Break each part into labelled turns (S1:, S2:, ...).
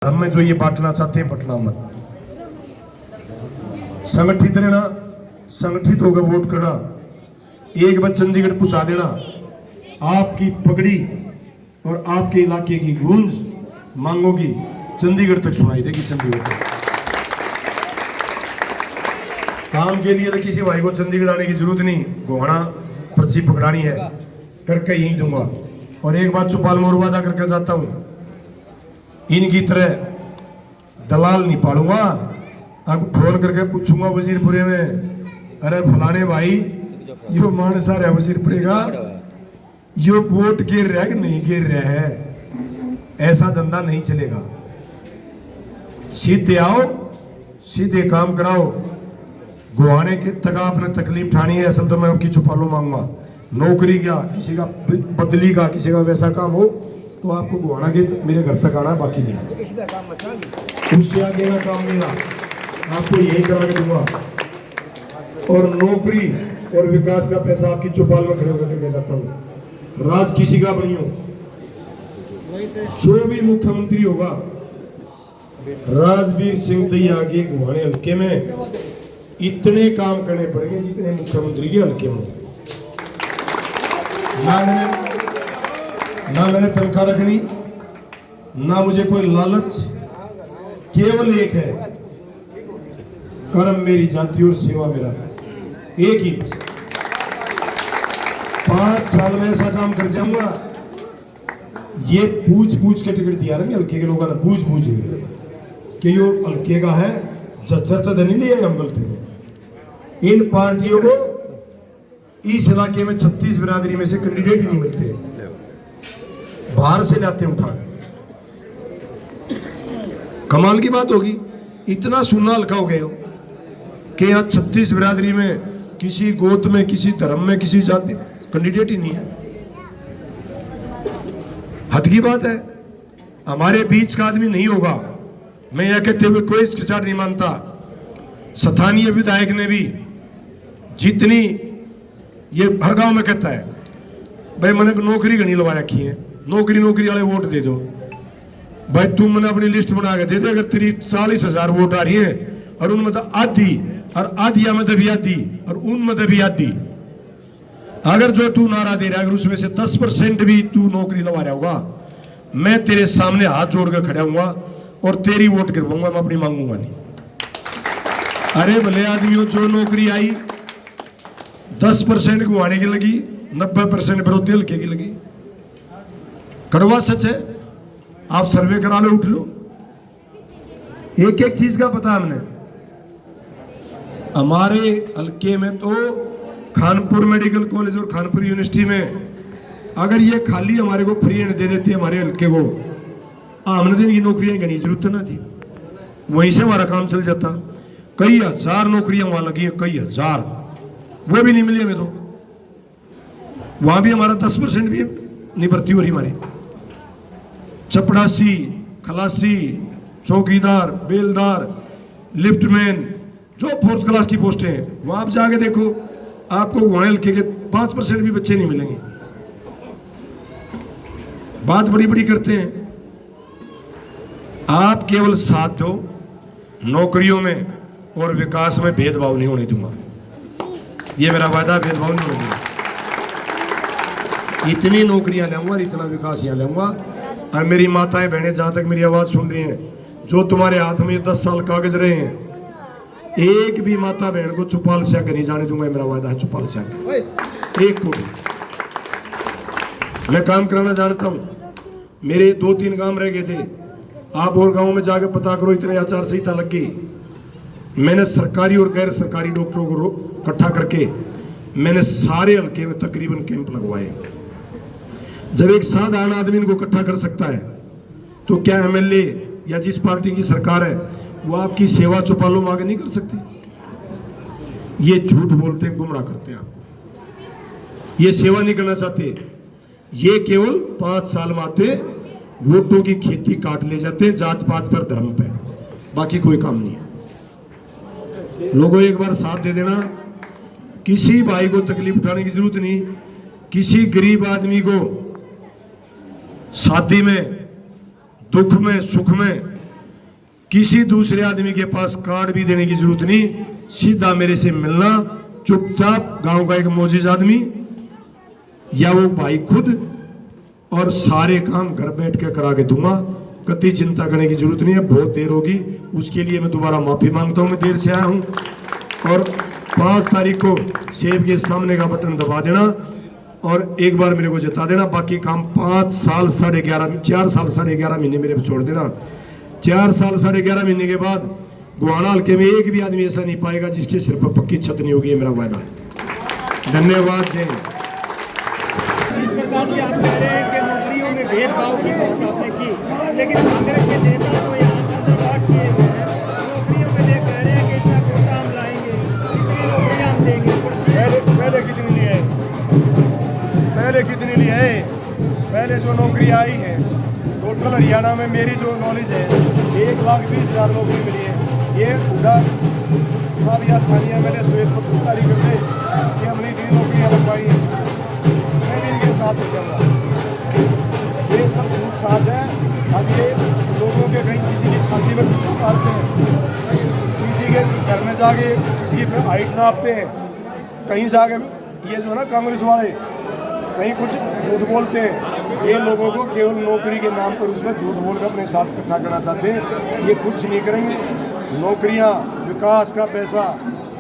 S1: हमें जो ये बांटना चाहते हैं बंटना मत। संगठित रहना, संगठित होकर वोट करना, एक बार चंडीगढ़ पहुंचा देना। आपकी पगड़ी और आपके इलाके की गूंज मांगों की चंडीगढ़ तक सुनाई देगी। चंडीगढ़ तक काम के लिए तो किसी भाई को चंडीगढ़ आने की जरूरत नहीं। गोहाना पर्ची पकड़ानी है करके यही दूंगा। और एक बात चौपाल में वादा करके जाता हूं, इनकी तरह दलाल नहीं पालूंगा। अब फोन करके पूछूंगा वजीरपुरे में, अरे फलाने भाई यो मानसार है वजीरपुरे का, यो वोट गिर रहा है कि नहीं गिर रहा है। ऐसा धंधा नहीं चलेगा। सीधे आओ, सीधे काम कराओ। गुहाने के तक आपने तकलीफ ठानी है, असल तो मैं आपकी चौपालों मांगूंगा। नौकरी का, किसी का बदली का, किसी का वैसा काम हो तो आपको गुहाना के मेरे घर तक आना, बाकी नहीं। उससे आगे का काम मेरा, आपको यही करा के दूंगा। और नौकरी और विकास का पैसा आपकी चौपाल में खड़े होकर दे जाता हूँ। राज किसी का बनी हो, जो भी मुख्यमंत्री होगा, राजवीर सिंह दैया के गुहाने हल्के में इतने काम करने पड़ेंगे जितने मुख्यमंत्री के हल्के में। ना मैंने तनख्वाह रखनी, ना मुझे कोई लालच, केवल एक है, कर्म मेरी जाति और सेवा मेरा है। एक ही 5 साल में ऐसा काम कर जाऊंगा। ये पूछ के टिकट दिया ना हल्के के लोगों ने, पूछ कि यो हल्के का है, जज्जर तो नहीं लिया हम गलती। इन पार्टियों को इस इलाके में 36 बिरादरी में से कैंडिडेट ही नहीं मिलते, बाहर से लाते उठा। कमाल की बात होगी, इतना सुनना हल्का हो गए हो कि यहाँ 36 बिरादरी में किसी गोत में, किसी धर्म में, किसी जाति कैंडिडेट ही नहीं है। हद की बात है। हमारे बीच का आदमी नहीं होगा, मैं यह कहते हुए कोई हिचकिचाहट नहीं मानता। स्थानीय विधायक ने भी जितनी, ये हर गांव में कहता है भाई मैंने नौकरी घनी लगा रखी है, नौकरी वाले वोट दे दो भाई। तुम मैंने अपनी लिस्ट बना के दे दे, अगर तेरी 40,000 वोट आ रही है और उनमें तो आधी और आधिया में भी आधी और उनमें भी आधी, अगर जो तू नारा दे रहा है, अगर उसमें से 10% भी तू नौकरी लगा रहा होगा, मैं तेरे सामने हाथ जोड़ कर खड़ा हूंगा और तेरी वोट गिरवाऊंगा, मैं अपनी मांगूंगा नहीं। अरे भले आदमियों, जो नौकरी आई 10% गुवाने की लगी, 90% विरोधी हल्के की लगी। कड़वा सच है, आप सर्वे करा लो, उठ लो। एक एक चीज का पता हमने। हमारे हल्के में तो खानपुर मेडिकल कॉलेज और खानपुर यूनिवर्सिटी में अगर ये खाली हमारे को फ्री एंड दे देती है हमारे हल्के को, आमने दिन की नौकरियां करने की जरूरत ना थी, वहीं से हमारा काम चल जाता। कई हजार नौकरियां वहां लगी हैं, कई हजार, वो भी नहीं मिली हमें तो। वहां भी हमारा 10% भी नहीं भर्ती हो रही हमारी। चपड़ासी, खलासी, चौकीदार, बेलदार, लिफ्टमैन, जो 4th क्लास की पोस्टें हैं, वहां आप जाके देखो, आपको गुहाने हल्के के 5% भी बच्चे नहीं मिलेंगे। बात बड़ी बड़ी करते हैं। आप केवल साथ दो, नौकरियों में और विकास में भेदभाव नहीं होने दूंगा, ये मेरा वादा, भेदभाव नहीं होने दूंगा। इतनी नौकरियां लाऊंगा और इतना विकास यहाँ लाऊंगा। और मेरी माताएं बहनें जहां तक मेरी आवाज सुन रही हैं, जो तुम्हारे हाथ में 10 साल कागज रहे हैं, एक भी माता बहन को चौपाल से आकर नहीं जाने दूंगा, मेरा वादा है। चौपाल से आकर एक को भी मैं काम कराना जानता हूं। मेरे 2-3 काम रह गए थे, आप और गांव में जाकर पता करो, इतने आचार संहिता लग गई। मैंने सरकारी और गैर सरकारी डॉक्टरों को इकट्ठा करके मैंने सारे हल्के में तकरीबन कैंप लगवाए। जब एक साधारण आदमी इनको इकट्ठा कर सकता है तो क्या एमएलए या जिस पार्टी की सरकार है वो आपकी सेवा चौपालों में आगे नहीं कर सकती? ये झूठ बोलते हैं, गुमराह करते हैं आपको। ये सेवा नहीं करना चाहते, ये केवल 5 साल में आते, वोटों की खेती काट ले जाते हैं, जात पात पर, धर्म पे, बाकी कोई काम नहीं है। लोगों एक बार साथ दे देना, किसी भाई को तकलीफ उठाने की जरूरत नहीं। किसी गरीब आदमी को शादी में, दुख में, सुख में किसी दूसरे आदमी के पास कार्ड भी देने की जरूरत नहीं, सीधा मेरे से मिलना, चुपचाप गांव का एक मोजिज आदमी या वो भाई खुद, और सारे काम घर बैठ के करा के दूंगा। कति चिंता करने की जरूरत नहीं है। बहुत देर होगी, उसके लिए मैं दोबारा माफी मांगता हूं, मैं देर से आया हूं। और 5 तारीख को सेब के सामने का बटन दबा देना और एक बार मेरे को जता देना। बाकी काम 5 साल 11.5 4 साल 11.5 महीने मेरे पे छोड़ देना। 4 साल 11.5 महीने के बाद गोहाना हल्के में एक भी आदमी ऐसा नहीं पाएगा जिसके सिर पर पक्की छत नहीं होगी, ये मेरा वायदा है। धन्यवाद। जय हिंद।
S2: इस प्रकार से आप कह रहे हैं कि नौकरियों में भेदभाव की बात आपने की, लेकिन कांग्रेस के नेता तो यहाँ अंतर्वाद किए हुए हैं। नौकरियों के लिए कह रहे हैं कि इतना कोटा हम लाएंगे, इतनी नौकरियां हम देंगे।
S1: पहले कितनी लिए है? पहले जो नौकरी आई है टोटल हरियाणा में, मेरी जो नॉलेज है 1,20,000 नौकरी मिली है। ये पूरा सब या स्थानीय मैंने श्वेत पत्र जारी करते कि हमने इतनी नौकरियाँ लगवाई हैं, मैं भी इनके साथ हो जाऊँगा। ये सब झूठ साज है। अब ये लोगों के कहीं किसी की छाती में मारते हैं, किसी के घर में जाके किसी की हाइट नापते हैं, कहीं जाके ये जो ना कांग्रेस वाले कहीं कुछ झूठ बोलते हैं। ये लोगों को केवल नौकरी के नाम पर उसका झूठ बोलकर अपने साथ इकट्ठा करना चाहते हैं। ये कुछ नहीं करेंगे। नौकरियां, विकास का पैसा,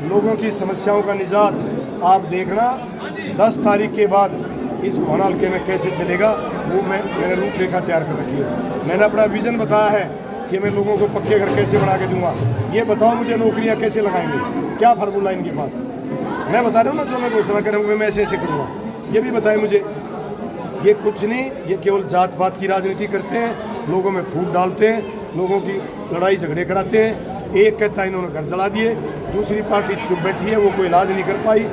S1: लोगों की समस्याओं का निजात आप देखना 10 तारीख के बाद इस गोहाना हल्के में कैसे चलेगा, वो मैंने रूपरेखा तैयार कर रखी है। मैंने अपना विजन बताया है कि मैं लोगों को पक्के घर कैसे बना के दूंगा। ये बताओ मुझे नौकरियां कैसे लगाएंगे, क्या फार्मूला इनके पास? मैं बता रहा हूँ ना, जो मैं घोषणा करूँगा मैं ऐसे करूँगा, ये भी बताएं मुझे। ये कुछ नहीं, ये केवल जात पात की राजनीति करते हैं, लोगों में फूट डालते हैं, लोगों की लड़ाई झगड़े कराते हैं। एक कहता है इन्होंने घर जला दिए, दूसरी पार्टी चुप बैठी है, वो कोई इलाज नहीं कर पाई।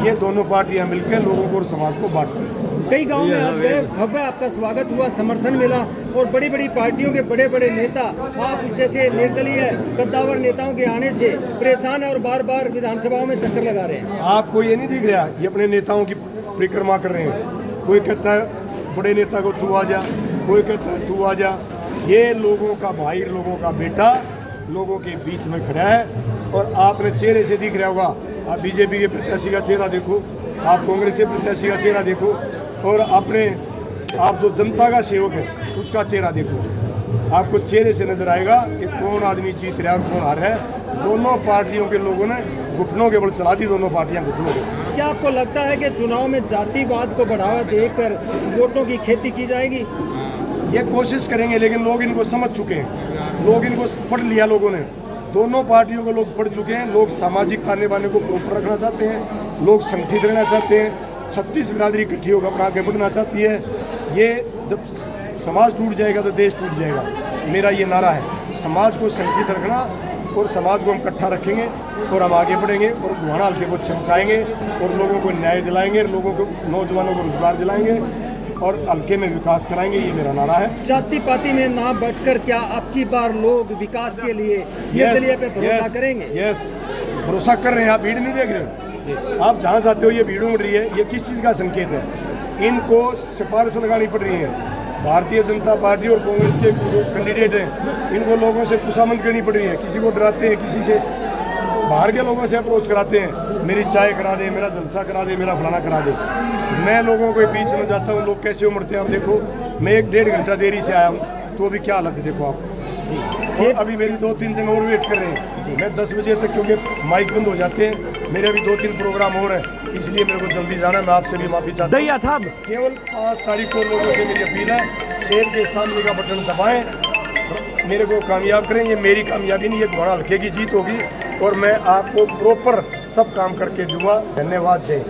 S1: ये दोनों पार्टियां मिलकर लोगों को और समाज को बांटती हैं।
S2: कई गांव में आज गए, भव्य आपका स्वागत हुआ, समर्थन मिला और बड़ी बड़ी पार्टियों के बड़े बड़े नेता आप जैसे निर्दलीय कद्दावर नेताओं के आने से परेशान है और बार बार विधानसभाओं में चक्कर लगा रहे हैं।
S1: आपको ये नहीं दिख रहा? ये अपने नेताओं की परिक्रमा कर रहे हैं। कोई कहता है बड़े नेता को तू आ जा, कोई कहता है तू आ जा। ये लोगों का भाई, लोगों का बेटा लोगों के बीच में खड़ा है। और आपने चेहरे से दिख रहा होगा, आप बीजेपी के प्रत्याशी का चेहरा देखो, आप कांग्रेस के प्रत्याशी का चेहरा देखो, और आप जो जनता का सेवक है उसका चेहरा देखो। आपको चेहरे से नजर आएगा कि कौन आदमी जीत रहा है और कौन हार रहा है। दोनों पार्टियों के लोगों ने घुटनों के बल चला दी, दोनों पार्टियां घुटनों के।
S2: क्या आपको लगता है कि चुनाव में जातिवाद को बढ़ावा देकर वोटों की खेती की जाएगी?
S1: ये कोशिश करेंगे, लेकिन लोग इनको समझ चुके हैं, लोग इनको पढ़ लिया लोगों ने। दोनों पार्टियों को लोग पढ़ चुके हैं। लोग सामाजिक ताने बाने को प्रॉपर रखना चाहते हैं, लोग संगठित रहना चाहते हैं। 36 बिरादरी इकट्ठी होकर अपना आगे बढ़ना चाहती है। ये जब समाज टूट जाएगा तो देश टूट जाएगा। मेरा ये नारा है, समाज को संगठित रखना और समाज को हम इकट्ठा रखेंगे और हम आगे बढ़ेंगे और गोहाना हल्के को चमकाएंगे और लोगों को न्याय दिलाएंगे, लोगों को, नौजवानों को रोजगार दिलाएंगे और हल्के में विकास कराएंगे। ये मेरा नारा है।
S2: जाति पाति में ना बैठकर क्या आपकी बार लोग विकास के लिए निर्दलीय पे भरोसा करेंगे?
S1: यस, भरोसा कर रहे हैं। आप भीड़ नहीं देख रहे हो? आप जहाँ जाते हो ये भीड़ उमड़ रही है, ये किस चीज़ का संकेत है? इनको सिफारिश लगानी पड़ रही है। भारतीय जनता पार्टी और कांग्रेस के जो कैंडिडेट हैं, इनको लोगों से खुशामद करनी पड़ रही है। किसी को डराते हैं, किसी से बाहर के लोगों से अप्रोच कराते हैं, मेरी चाय करा दे, मेरा जलसा करा दे, मेरा फलाना करा दे। मैं लोगों के बीच में जाता हूँ, लोग कैसे उमड़ते हैं। अब देखो, मैं 1-1.5 घंटा देरी से आया हूँ तो अभी क्या हालत है देखो आप। और अभी मेरी 2-3 जगह और वेट कर रहे हैं। मैं 10 बजे तक, क्योंकि माइक बंद हो जाते हैं, मेरे अभी 2-3 प्रोग्राम और हैं, इसलिए मेरे को जल्दी जाना है। मैं आपसे भी माफी चाहता हूँ। केवल 5 तारीख को लोगों से मेरी अपील है, शेर के सामने का बटन दबाएं, मेरे को कामयाब करें। ये मेरी कामयाबी नहीं, ये गोहाना हल्के की जीत होगी और मैं आपको प्रॉपर सब काम करके दूंगा। धन्यवाद। जय।